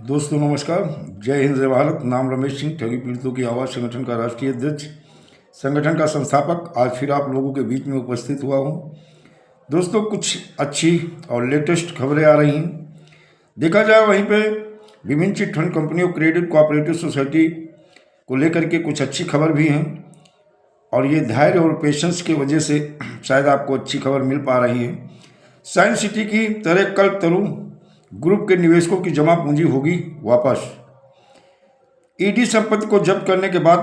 दोस्तों नमस्कार। जय हिंद जय भारत। नाम रमेश सिंह, ठगी पीड़ितों की आवाज़ संगठन का राष्ट्रीय अध्यक्ष, संगठन का संस्थापक आज फिर आप लोगों के बीच में उपस्थित हुआ हूं। दोस्तों कुछ अच्छी और लेटेस्ट खबरें आ रही हैं। देखा जाए वहीं पे विभिन्न चिट फंड कंपनियों, क्रेडिट कोऑपरेटिव सोसाइटी को लेकर के कुछ अच्छी खबर भी हैं और ये धैर्य और पेशेंस की वजह से शायद आपको अच्छी खबर मिल पा रही है। साइंस सिटी की तरह कल्पतरू ग्रुप के निवेशकों की जमा पूंजी होगी वापस। ईडी संपत्ति को जब्त करने के बाद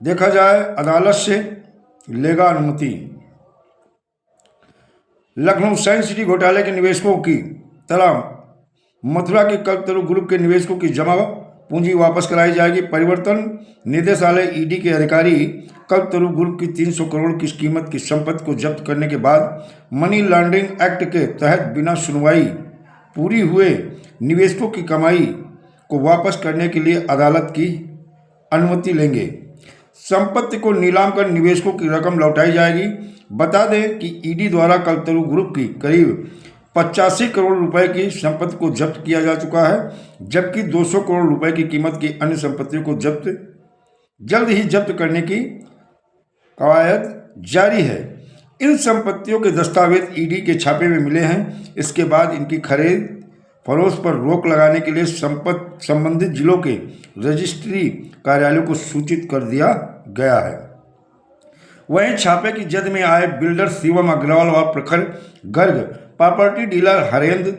देखा जाए अदालत से लेगा अनुमति। लखनऊ साइंस सिटी घोटाले के निवेशकों की तरह मथुरा के कल्पतरू ग्रुप के निवेशकों की जमा पूंजी वापस कराई जाएगी। परिवर्तन निदेशालय ईडी के अधिकारी कल्पतरू ग्रुप की 300 करोड़ की कीमत की संपत्ति को जब्त करने के बाद मनी लॉन्ड्रिंग एक्ट के तहत बिना सुनवाई पूरी हुए निवेशकों की कमाई को वापस करने के लिए अदालत की अनुमति लेंगे। संपत्ति को नीलाम कर निवेशकों की रकम लौटाई जाएगी। बता दें कि ईडी द्वारा कल्पतरू ग्रुप की करीब 85 करोड़ रुपए की संपत्ति को जब्त किया जा चुका है, जबकि 200 करोड़ रुपए की कीमत की अन्य संपत्तियों को जल्द ही जब्त करने की कवायद जारी है। इन संपत्तियों के दस्तावेज ईडी के छापे में मिले हैं। इसके बाद इनकी खरीद फरोख्त पर रोक लगाने के लिए संबंधित जिलों के रजिस्ट्री कार्यालयों को सूचित कर दिया गया है। वहीं छापे की जद में आए बिल्डर शिवम अग्रवाल और प्रखर गर्ग, प्रॉपर्टी डीलर हरेंद्र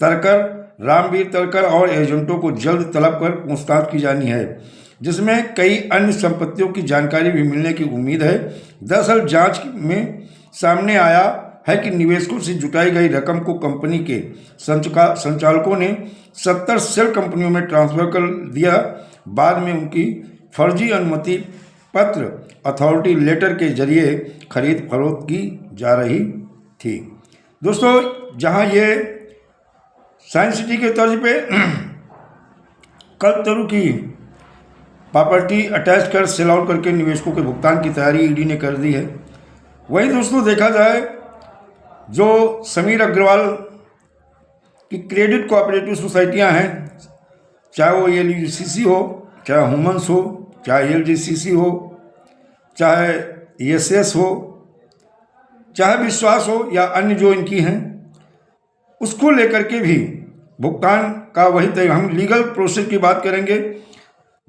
तरकर, रामवीर तरकर और एजेंटों को जल्द तलब कर पूछताछ की जानी है, जिसमें कई अन्य संपत्तियों की जानकारी भी मिलने की उम्मीद है। दरअसल जांच में सामने आया है कि निवेशकों से जुटाई गई रकम को कंपनी के संचालकों ने 70 सेल कंपनियों में ट्रांसफर कर दिया। बाद में उनकी फर्जी अनुमति पत्र अथॉरिटी लेटर के जरिए खरीद फरोख्त की जा रही थी। दोस्तों जहां ये साइंस सिटी के तर्ज पे कल्पतरू की प्रॉपर्टी अटैच कर सेल आउट करके निवेशकों के भुगतान की तैयारी ईडी ने कर दी है, वहीं दोस्तों देखा जाए जो समीर अग्रवाल की क्रेडिट कोऑपरेटिव सोसाइटियां हैं, चाहे वो एलजीसीसी हो, चाहे ह्यूमन्स हो, चाहे एलजीसीसी हो, चाहे एसएस हो, चाहे विश्वास हो या अन्य जो इनकी हैं, उसको लेकर के भी भुगतान का वही तय। हम लीगल प्रोसेस की बात करेंगे।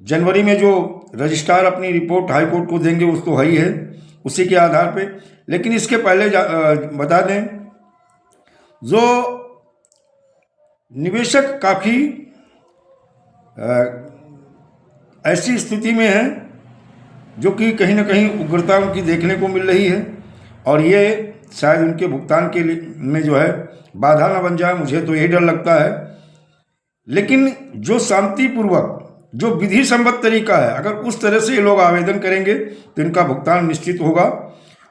जनवरी में जो रजिस्ट्रार अपनी रिपोर्ट हाई कोर्ट को देंगे उस तो है ही है, उसी के आधार पे। लेकिन इसके पहले बता दें जो निवेशक काफ़ी ऐसी स्थिति में हैं जो कि कहीं ना कहीं उग्रता उनकी देखने को मिल रही है और ये शायद उनके भुगतान के लिए में जो है बाधा ना बन जाए, मुझे तो यही डर लगता है। लेकिन जो शांतिपूर्वक, जो विधि सम्मत तरीका है, अगर उस तरह से ये लोग आवेदन करेंगे तो इनका भुगतान निश्चित होगा।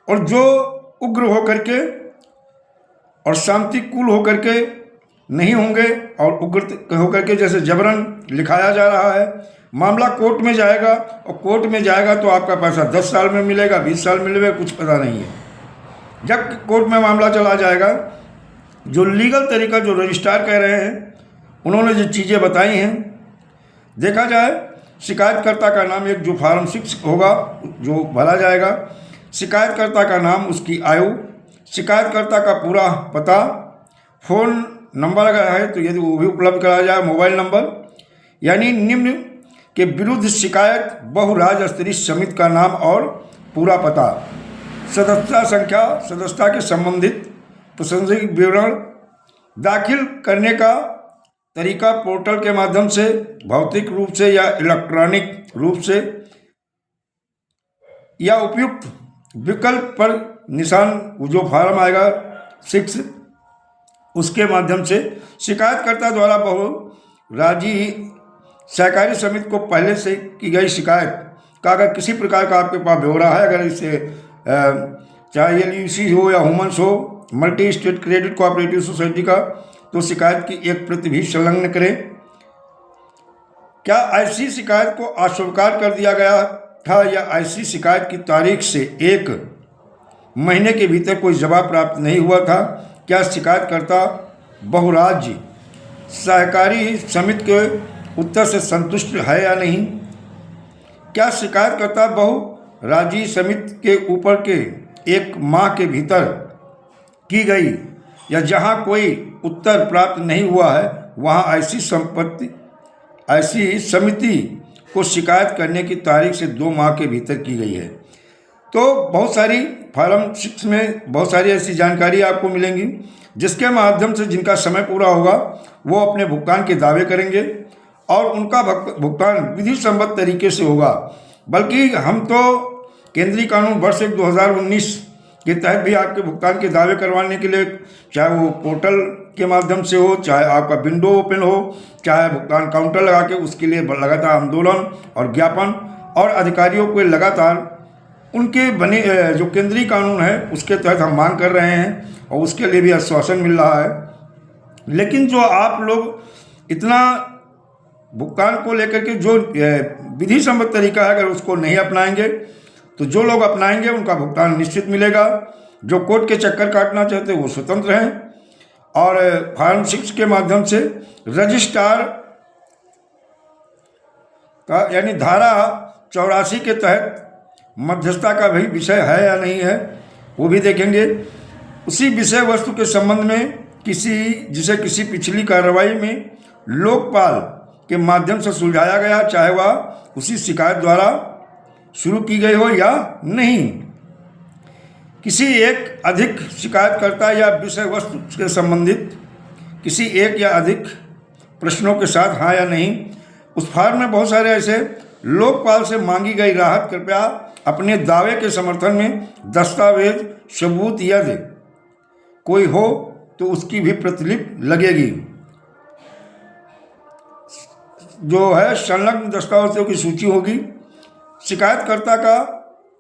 और जो उग्र होकर के और शांतिकूल होकर के नहीं होंगे और उग्र होकर के जैसे जबरन लिखाया जा रहा है, मामला कोर्ट में जाएगा और कोर्ट में जाएगा तो आपका पैसा 10 साल में मिलेगा, 20 साल मिलेगा, कुछ पता नहीं है। जब कोर्ट में मामला चला जाएगा, जो लीगल तरीका जो रजिस्ट्रार कह रहे हैं, उन्होंने जो चीज़ें बताई हैं, देखा जाए शिकायतकर्ता का नाम एक जो फॉर्म 6 होगा जो भरा जाएगा, शिकायतकर्ता का नाम, उसकी आयु, शिकायतकर्ता का पूरा पता, फ़ोन नंबर अगर है तो यदि वो भी उपलब्ध कराया जाए, मोबाइल नंबर, यानी निम्न के विरुद्ध शिकायत बहुराज्य स्तरीय समिति का नाम और पूरा पता, सदस्यता संख्या, सदस्यता के संबंधित प्रासंगिक विवरण, दाखिल करने का तरीका पोर्टल के माध्यम से, भौतिक रूप से या इलेक्ट्रॉनिक रूप से, या उपयुक्त विकल्प पर निशान जो फॉर्म आएगा 6 उसके माध्यम से शिकायतकर्ता द्वारा बहुराज्यीय सहकारी समिति को पहले से की गई शिकायत का अगर किसी प्रकार का आपके पास ब्यौरा है, अगर इससे चाहे एलयूसी हो या ह्यूमन्स हो, multi state credit cooperative society का, तो शिकायत की एक प्रति भी संलग्न करें। क्या ऐसी शिकायत को अस्वीकार कर दिया गया था या ऐसी शिकायत की तारीख से 1 महीने के भीतर कोई जवाब प्राप्त नहीं हुआ था? क्या शिकायतकर्ता बहुराज्य सहकारी समिति के उत्तर से संतुष्ट है या नहीं? क्या शिकायतकर्ता बहु राज्यीय समिति के ऊपर के 1 माह के भीतर की गई या जहां कोई उत्तर प्राप्त नहीं हुआ है वहां ऐसी समिति को शिकायत करने की तारीख से 2 माह के भीतर की गई है? तो बहुत सारी फॉर्म 6 में बहुत सारी ऐसी जानकारी आपको मिलेंगी जिसके माध्यम से जिनका समय पूरा होगा वो अपने भुगतान के दावे करेंगे और उनका भुगतान विधि सम्मत तरीके से होगा। बल्कि हम तो केंद्रीय कानून वर्ष 2019 के तहत भी आपके भुगतान के दावे करवाने के लिए, चाहे वो पोर्टल के माध्यम से हो, चाहे आपका विंडो ओपन हो, चाहे भुगतान काउंटर लगा के, उसके लिए लगातार आंदोलन और ज्ञापन और अधिकारियों को लगातार उनके बने जो केंद्रीय कानून है उसके तहत हम मांग कर रहे हैं और उसके लिए भी आश्वासन मिल रहा है। लेकिन जो आप लोग इतना भुगतान को लेकर के जो विधि सम्मत तरीका है, अगर उसको नहीं अपनाएंगे तो जो लोग अपनाएंगे उनका भुगतान निश्चित मिलेगा। जो कोर्ट के चक्कर काटना चाहते हैं वो स्वतंत्र हैं और फॉर्म 6 के माध्यम से रजिस्ट्रार का यानी धारा 84 के तहत मध्यस्थता का भी विषय है या नहीं है वो भी देखेंगे। उसी विषय वस्तु के संबंध में जिसे किसी पिछली कार्रवाई में लोकपाल के माध्यम से सुलझाया गया, चाहे वह उसी शिकायत द्वारा शुरू की गई हो या नहीं, किसी एक अधिक शिकायतकर्ता या विषय वस्तु से संबंधित किसी एक या अधिक प्रश्नों के साथ हाँ या नहीं। उस फॉर्म में बहुत सारे ऐसे लोकपाल से मांगी गई राहत कृपया अपने दावे के समर्थन में दस्तावेज सबूत यदि कोई हो तो उसकी भी प्रतिलिपि लगेगी। जो है संलग्न दस्तावेजों की सूची होगी। शिकायतकर्ता का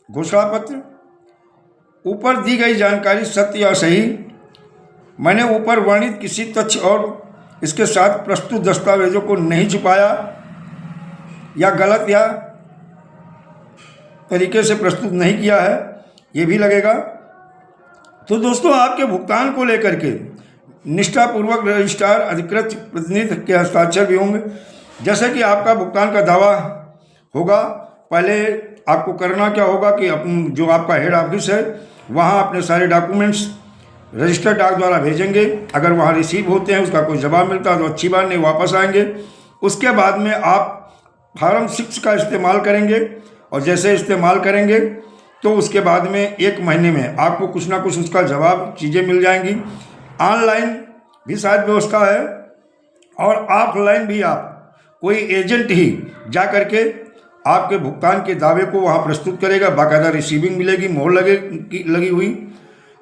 घोषणा पत्र, ऊपर दी गई जानकारी सत्य या सही, मैंने ऊपर वर्णित किसी तथ्य और इसके साथ प्रस्तुत दस्तावेजों को नहीं छुपाया या गलत या तरीके से प्रस्तुत नहीं किया है, ये भी लगेगा। तो दोस्तों आपके भुगतान को लेकर के निष्ठापूर्वक रजिस्ट्रार अधिकृत प्रतिनिधि के हस्ताक्षर भी होंगे। जैसे कि आपका भुगतान का दावा होगा, पहले आपको करना क्या होगा कि जो आपका हेड ऑफिस है वहाँ अपने सारे डॉक्यूमेंट्स रजिस्टर्ड डाक द्वारा भेजेंगे। अगर वहाँ रिसीव होते हैं, उसका कोई जवाब मिलता है तो अच्छी बात, नहीं वापस आएंगे। उसके बाद में आप फॉर्म 6 का इस्तेमाल करेंगे और जैसे इस्तेमाल करेंगे तो उसके बाद में 1 महीने में आपको कुछ ना कुछ उसका जवाब चीज़ें मिल जाएंगी। ऑनलाइन भी शायद व्यवस्था है और ऑफलाइन भी आप कोई एजेंट ही जा करके आपके भुगतान के दावे को वहाँ प्रस्तुत करेगा, बाकायदा रिसीविंग मिलेगी, मोहर लगी हुई,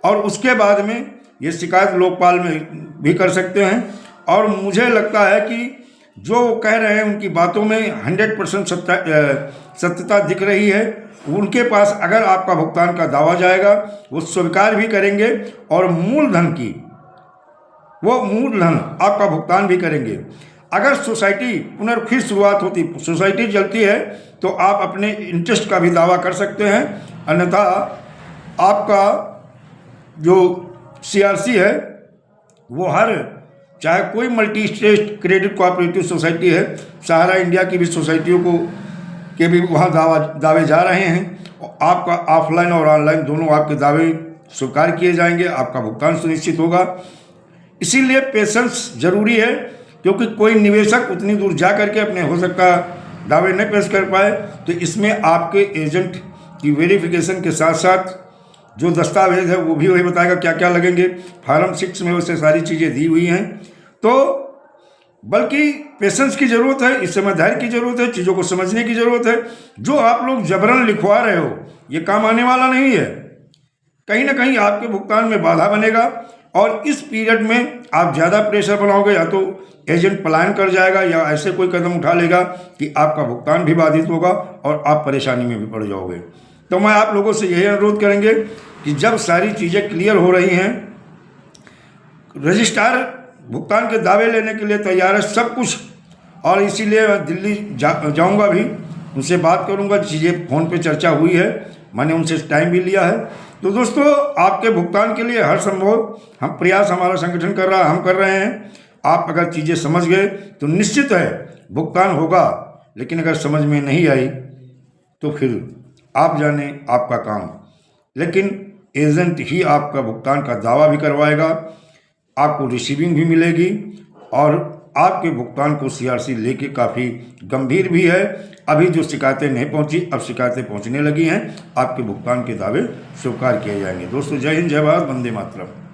और उसके बाद में ये शिकायत लोकपाल में भी कर सकते हैं। और मुझे लगता है कि जो वो कह रहे हैं उनकी बातों में 100% सत्यता दिख रही है। उनके पास अगर आपका भुगतान का दावा जाएगा वो स्वीकार भी करेंगे और मूलधन आपका भुगतान भी करेंगे। अगर सोसाइटी पुनर्फिर शुरुआत होती, सोसाइटी चलती है, तो आप अपने इंटरेस्ट का भी दावा कर सकते हैं। अन्यथा आपका जो CRC है वो चाहे कोई multi state credit cooperative society है, सहारा इंडिया की भी सोसाइटियों के भी वहाँ दावे जा रहे हैं। और आपका ऑफलाइन और ऑनलाइन दोनों आपके दावे स्वीकार किए जाएंगे, आपका भुगतान सुनिश्चित होगा। इसीलिए पेशेंस जरूरी है, क्योंकि कोई निवेशक उतनी दूर जा करके अपने हो सकता दावे नहीं पेश कर पाए, तो इसमें आपके एजेंट की वेरिफिकेशन के साथ साथ जो दस्तावेज है वो भी वही बताएगा क्या क्या लगेंगे। फॉर्म 6 में वैसे सारी चीज़ें दी हुई हैं। तो बल्कि पेशेंस की ज़रूरत है, इस समय धैर्य की ज़रूरत है, चीज़ों को समझने की ज़रूरत है। जो आप लोग जबरन लिखवा रहे हो ये काम आने वाला नहीं है, कहीं ना कहीं आपके भुगतान में बाधा बनेगा। और इस पीरियड में आप ज़्यादा प्रेशर बनाओगे, या तो एजेंट पलायन कर जाएगा या ऐसे कोई कदम उठा लेगा कि आपका भुगतान भी बाधित होगा और आप परेशानी में भी पड़ जाओगे। तो मैं आप लोगों से यही अनुरोध करेंगे कि जब सारी चीज़ें क्लियर हो रही हैं, रजिस्ट्रार भुगतान के दावे लेने के लिए तैयार है, सब कुछ, और इसीलिए मैं दिल्ली जाऊंगा भी, उनसे बात करूंगा। चीज़ें फ़ोन पे चर्चा हुई है, मैंने उनसे टाइम भी लिया है। तो दोस्तों आपके भुगतान के लिए हर संभव हम प्रयास हमारा संगठन कर रहा है, हम कर रहे हैं। आप अगर चीज़ें समझ गए तो निश्चित है भुगतान होगा, लेकिन अगर समझ में नहीं आई तो फिर आप जाने आपका काम। लेकिन एजेंट ही आपका भुगतान का दावा भी करवाएगा, आपको रिसीविंग भी मिलेगी और आपके भुगतान को सीआरसी लेके काफ़ी गंभीर भी है। अभी जो शिकायतें नहीं पहुंची, अब शिकायतें पहुंचने लगी हैं। आपके भुगतान के दावे स्वीकार किए जाएंगे। दोस्तों, जय हिंद, जय भारत, वंदे मातरम।